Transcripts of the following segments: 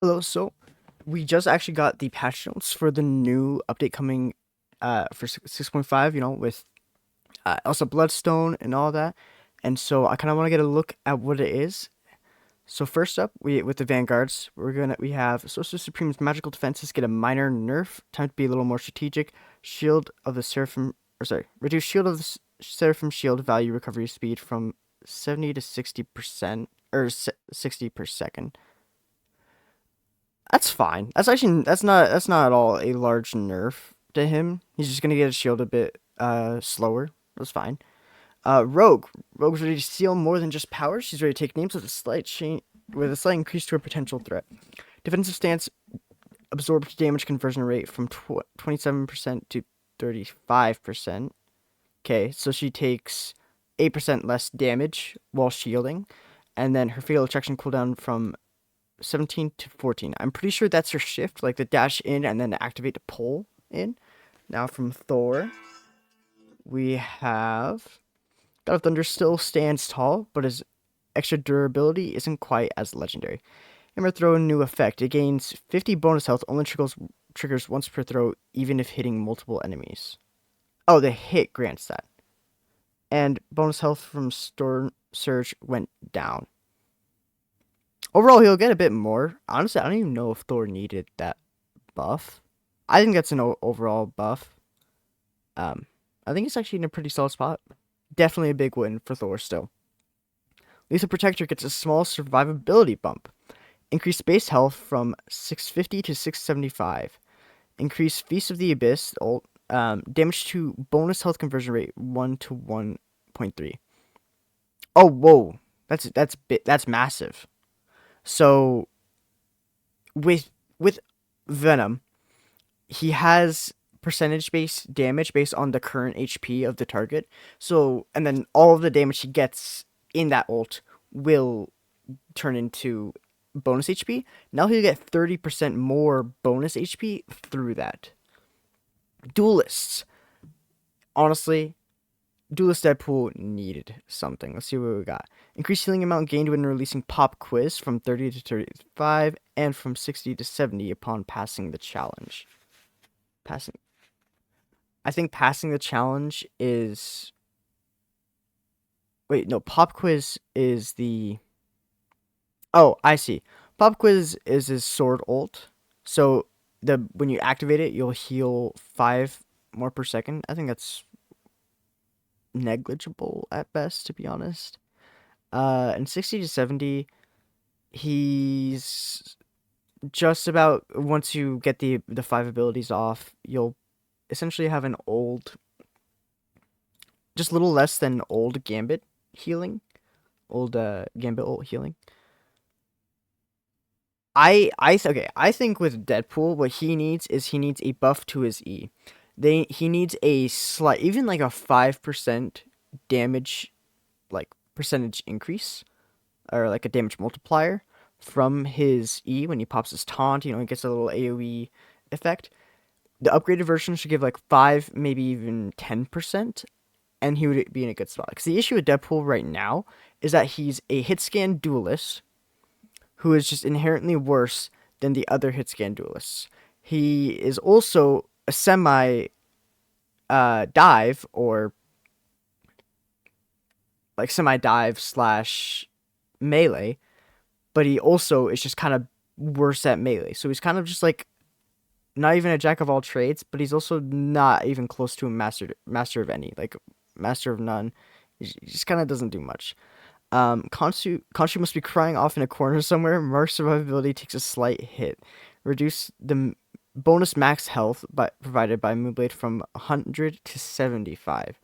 Hello, so we just actually got the patch notes for the new update coming for 6.5, with Elsa Bloodstone and all that. And so I kind of want to get a look at what it is. So first up, we with the Vanguards, we have Sorcerer Supreme's magical defenses get a minor nerf, time to be a little more strategic. Shield of the Seraphim, or sorry, reduce Shield of the Seraphim shield value recovery speed from 70 to 60% or 60 per second. That's fine. That's not at all a large nerf to him. He's just gonna get his shield a bit slower. That's fine. Rogue's ready to steal more than just power. She's ready to take names with a slight increase to her potential threat. Defensive stance absorbed damage conversion rate from 27% to 35%. Okay, so she takes 8% less damage while shielding, and then her fatal attraction cooldown from 17 to 14. I'm pretty sure that's her shift, like the dash in and then activate to pull in. Now from Thor, we have God of Thunder still stands tall, but his extra durability isn't quite as legendary. Hammer Throw new effect. It gains 50 bonus health, only triggers once per throw, even if hitting multiple enemies. Oh, the hit grants that. And bonus health from Storm Surge went down. Overall, he'll get a bit more. Honestly, I don't even know if Thor needed that buff. I think that's an overall buff. Um, I think it's actually in a pretty solid spot. Definitely a big win for Thor still. Lethal Protector gets a small survivability bump. Increased base health from 650 to 675. Increased Feast of the Abyss damage to bonus health conversion rate 1 to 1.3. Oh, whoa. That's massive. So with Venom, he has percentage based damage based on the current HP of the target. So, and then all of the damage he gets in that ult will turn into bonus HP. Now he'll get 30% more bonus HP through that. Duelists. Honestly, Duelist Deadpool needed something. Let's see what we got. Increased healing amount gained when releasing Pop Quiz from 30 to 35 and from 60 to 70 upon passing the challenge. Passing I think passing the challenge is. Wait, no. Pop quiz is the. Oh, I see. Pop quiz is his sword ult. So when you activate it, you'll heal 5 more per second. I think that's negligible at best, to be honest. And 60 to 70, he's just about once you get the 5 abilities off, you'll essentially have an old, just a little less than old Gambit healing, old Gambit ult healing. Okay. I think with Deadpool, what he needs a buff to his E. He needs a slight, even like a 5% damage, like percentage increase, or like a damage multiplier from his E when he pops his taunt. He gets a little AOE effect. The upgraded version should give like 5, maybe even 10%, and he would be in a good spot. Because the issue with Deadpool right now is that he's a hit scan duelist who is just inherently worse than the other hit scan duelists. He is also a semi dive, or like semi dive slash melee, but he also is just kind of worse at melee. So he's kind of just like not even a jack of all trades, but he's also not even close to a master of any, like master of none. He just kind of doesn't do much. Khonshu must be crying off in a corner somewhere. Mark survivability takes a slight hit. Reduce the bonus max health provided by Moonblade from 100 to 75.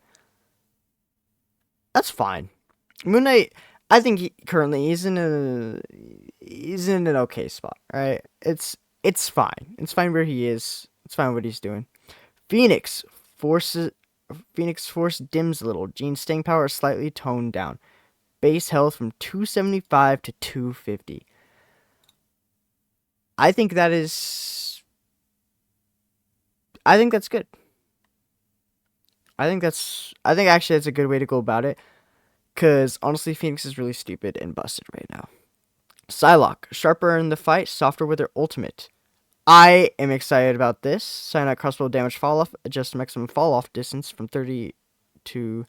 That's fine. Moon Knight, I think currently he's in an okay spot. Right? It's fine. It's fine where he is. It's fine what he's doing. Phoenix forces Phoenix Force dims a little. Jean's staying power is slightly toned down. Base health from 275 to 250. I think that is. I think that's good. I think actually that's a good way to go about it. Because honestly, Phoenix is really stupid and busted right now. Psylocke, sharper in the fight, softer with her ultimate. I am excited about this. Cyanide crossbow damage fall off, adjust maximum fall off distance from 30 to.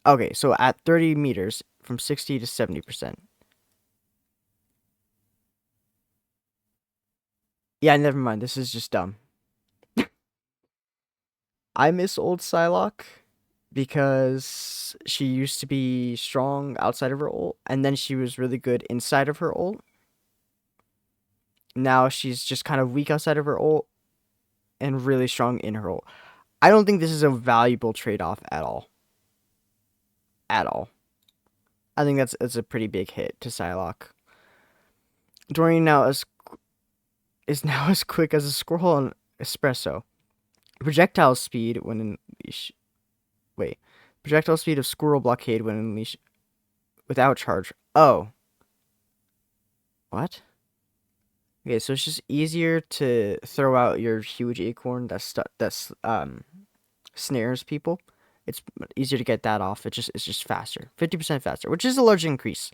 Okay, so at 30 meters from 60 to 70%. Yeah, never mind. This is just dumb. I miss old Psylocke because she used to be strong outside of her ult, and then she was really good inside of her ult. Now she's just kind of weak outside of her ult and really strong in her ult. I don't think this is a valuable trade-off at all. At all. I think that's a pretty big hit to Psylocke. Dorian is now as quick as a squirrel on espresso. Projectile speed when in leash. Wait. Projectile speed of squirrel blockade when in leash without charge. Oh. What? Okay, so it's just easier to throw out your huge acorn that's snares people. It's easier to get that off. It's just faster. 50% faster, which is a large increase.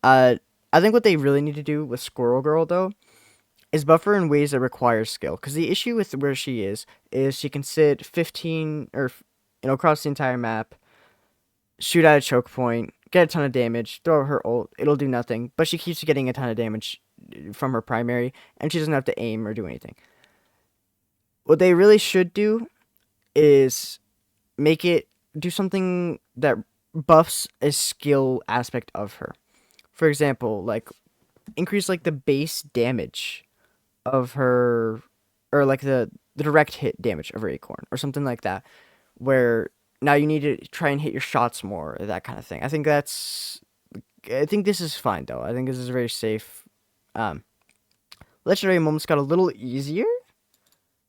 I think what they really need to do with Squirrel Girl though is buffer in ways that require skill. Because the issue with where she is she can sit 15 or across the entire map, shoot at a choke point, get a ton of damage, throw her ult, it'll do nothing. But she keeps getting a ton of damage from her primary, and she doesn't have to aim or do anything. What they really should do is do something that buffs a skill aspect of her. For example, like increase like the base damage of her, or like the direct hit damage of her acorn, or something like that, where now you need to try and hit your shots more, or that kind of thing. I think this is fine though. I think this is very safe. Legendary moments got a little easier.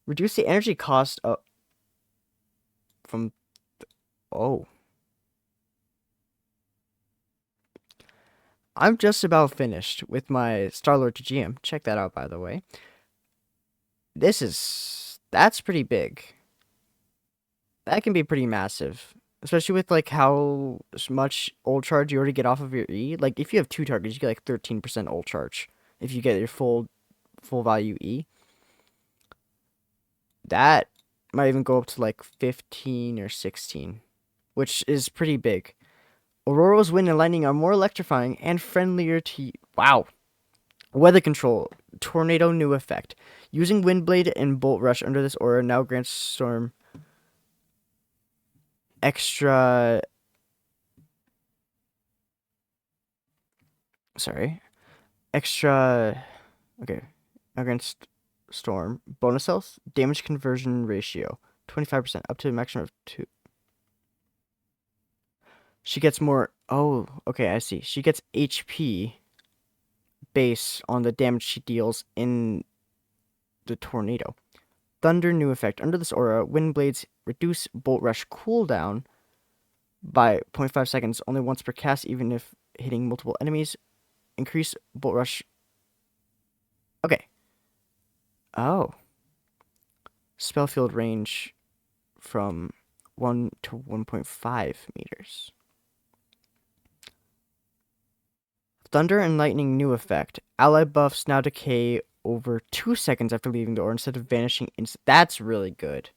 Reduce the energy cost from oh. I'm just about finished with my Star-Lord to GM. Check that out, by the way. That's pretty big. That can be pretty massive, especially with like how much ult charge you already get off of your E. Like if you have 2 targets, you get like 13% ult charge if you get your full value E. That might even go up to like 15 or 16, which is pretty big. Aurora's wind and lightning are more electrifying and friendlier to wow. Weather control, tornado new effect. Using Windblade and Bolt Rush under this aura now grants Storm extra. Extra. Okay, against Storm bonus health, damage conversion ratio, 25% up to a maximum of 2. She gets more. Oh, okay, I see. She gets HP base on the damage she deals in the tornado. Thunder new effect. Under this aura, wind blades reduce bolt rush cooldown by 0.5 seconds only once per cast, even if hitting multiple enemies. Increase bolt rush. Okay. Oh. Spell field range from 1 to 1.5 meters. Thunder and lightning new effect. Ally buffs now decay over 2 seconds after leaving the aura instead of vanishing That's really good.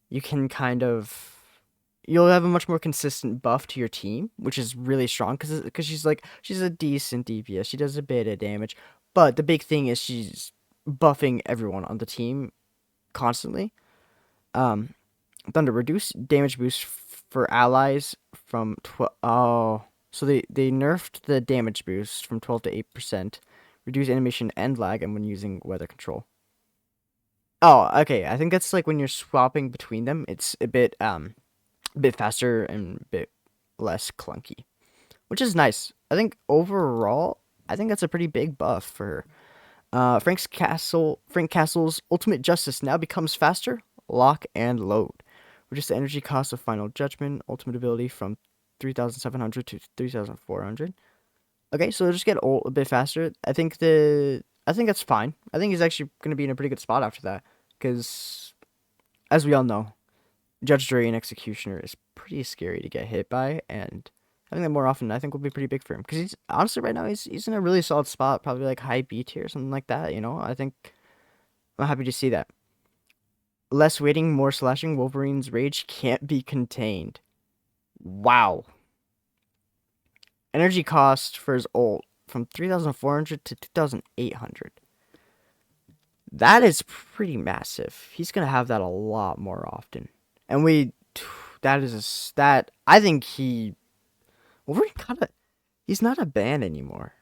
You can you'll have a much more consistent buff to your team, which is really strong because she's a decent DPS. She does a bit of damage, but the big thing is she's buffing everyone on the team constantly. Thunder reduce damage boost for allies from 12. Oh, so they nerfed the damage boost from 12 to 8%. Reduce animation and lag, and when using weather control. Oh, okay. I think that's like when you're swapping between them, it's a bit faster and a bit less clunky, which is nice. I think overall, I think that's a pretty big buff for her. Frank Castle's ultimate justice now becomes faster, lock, and load. Reduce the energy cost of final judgment, ultimate ability from 3,700 to 3,400. Okay, so just get a bit faster. I think that's fine. I think he's actually going to be in a pretty good spot after that, because as we all know, Judge, Jury, and Executioner is pretty scary to get hit by, and Having that more often, I think, will be pretty big for him. Because he's honestly right now he's in a really solid spot, probably like high B tier, something like that. I think I'm happy to see that. Less waiting, more slashing. Wolverine's rage can't be contained. Wow. Energy cost for his ult from 3,400 to 2,800. That is pretty massive. He's gonna have that a lot more often. And that is that. I think Wolverine kind of, he's not a ban anymore.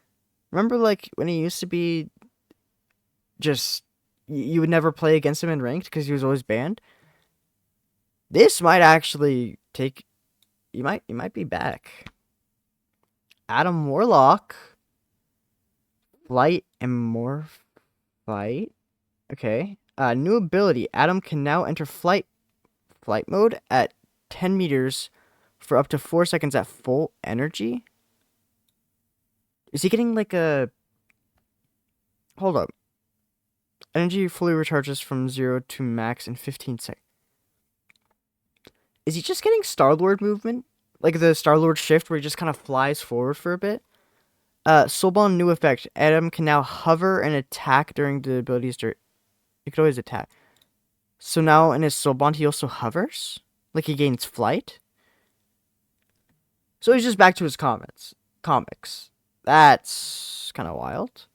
Remember, like when he used to be just you would never play against him in ranked because he was always banned. This might actually take. You might be back. Adam Warlock, flight and more flight. Okay. New ability. Adam can now enter flight mode at 10 meters for up to 4 seconds at full energy. Is he getting like a? Hold up. Energy fully recharges from 0 to max in 15 seconds. Is he just getting Star-Lord movement? Like the Star-Lord shift where he just kind of flies forward for a bit? Soulbond new effect. Adam can now hover and attack during the ability's turn. He could always attack. So now in his Soulbond he also hovers? Like he gains flight? So he's just back to his comics. That's kind of wild.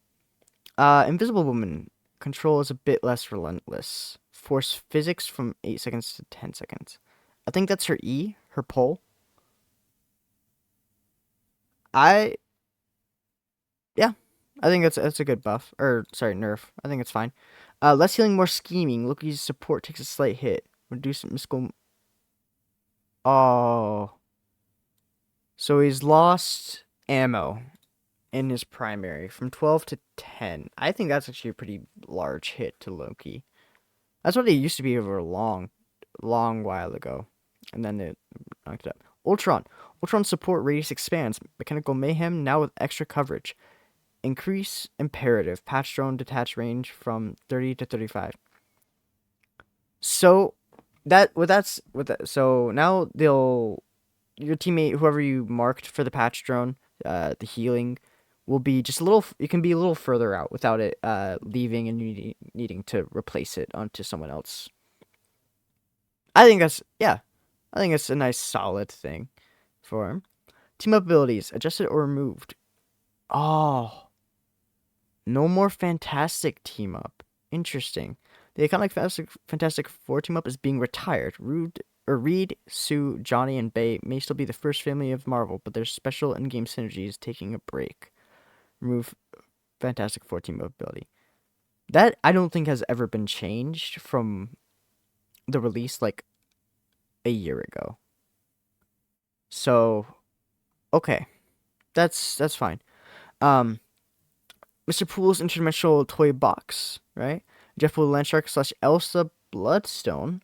Invisible Woman. Control is a bit less relentless. Force physics from 8 seconds to 10 seconds. I think that's her E, her pull. Yeah, I think that's a good buff. Or, sorry, nerf. I think it's fine. Less healing, more scheming. Loki's support takes a slight hit. Reduce mystical. Oh. So he's lost ammo in his primary from 12 to 10. I think that's actually a pretty large hit to Loki. That's what it used to be over a long while ago. And then it knocked it up. Ultron. Ultron support radius expands. Mechanical Mayhem now with extra coverage. Increase imperative. Patch drone detach range from 30 to 35. So so now your teammate, whoever you marked for the patch drone, the healing will be just a little. You can be a little further out without it leaving and needing to replace it onto someone else. I think that's a nice solid thing for him. Team up abilities adjusted or removed. Oh, no more fantastic team up. Interesting. The iconic Fantastic Four team up is being retired. Reed, Sue, Johnny, and Bay may still be the first family of Marvel, but their special in-game synergy is taking a break. Remove Fantastic Four team up ability. That I don't think has ever been changed from the release like a year ago. So, okay, that's fine. Mr. Poole's interdimensional toy box, right? Jeff Poole Landshark / Elsa Bloodstone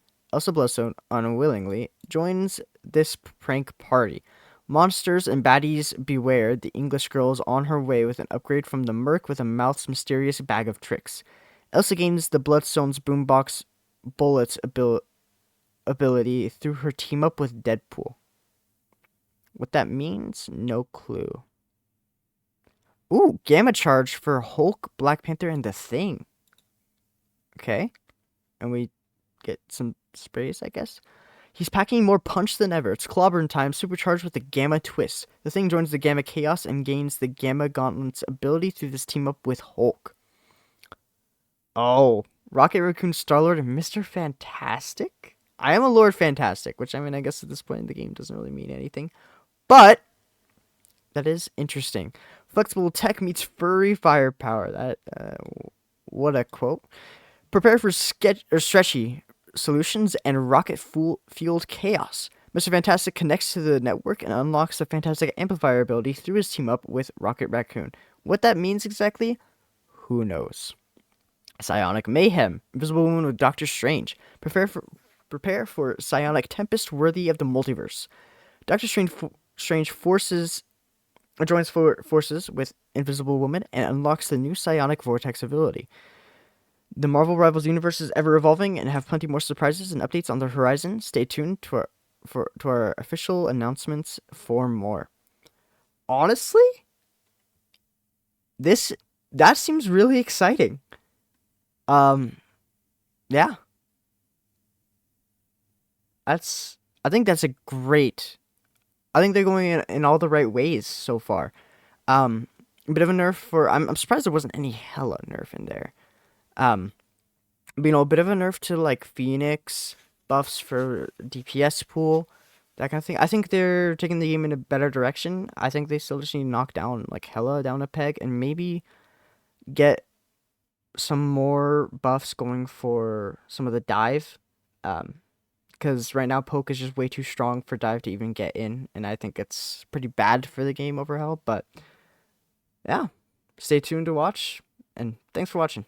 unwillingly joins this prank party. Monsters and baddies beware. The English girl is on her way with an upgrade from the Merc with a mouth's mysterious bag of tricks. Elsa gains the Bloodstone's boombox bullets ability through her team up with Deadpool. What that means? No clue. Ooh, Gamma Charge for Hulk, Black Panther, and The Thing. Okay. And we get some sprays, I guess. He's packing more punch than ever. It's clobbering time, supercharged with the Gamma Twist. The Thing joins the Gamma Chaos and gains the Gamma Gauntlet's ability through this team up with Hulk. Oh, Rocket Raccoon, Star-Lord, and Mr. Fantastic? I am a Lord Fantastic, which I guess at this point in the game doesn't really mean anything. But that is interesting. Flexible tech meets furry firepower. That what a quote. Prepare for stretchy solutions and rocket-fueled chaos. Mr. Fantastic connects to the network and unlocks the Fantastic Amplifier ability through his team up with Rocket Raccoon. What that means exactly, who knows? Psionic Mayhem. Invisible Woman with Doctor Strange. Prepare for psionic tempest worthy of the multiverse. Doctor Strange joins forces with Invisible Woman and unlocks the new psionic vortex ability. The Marvel Rivals universe is ever evolving and have plenty more surprises and updates on the horizon. Stay tuned to our official announcements for more. honestly, this that seems really exciting. Um, yeah, that's I think that's a great. I think they're going in all the right ways so far. Um, a bit of a nerf for I'm surprised there wasn't any hella nerf in there. Um, a bit of a nerf to like Phoenix buffs for DPS pool, that kind of thing. I think they're taking the game in a better direction. I think they still just need to knock down like hella down a peg and maybe get some more buffs going for some of the dive. Because right now poke is just way too strong for dive to even get in, and I think it's pretty bad for the game overall. But yeah, stay tuned to watch, and thanks for watching.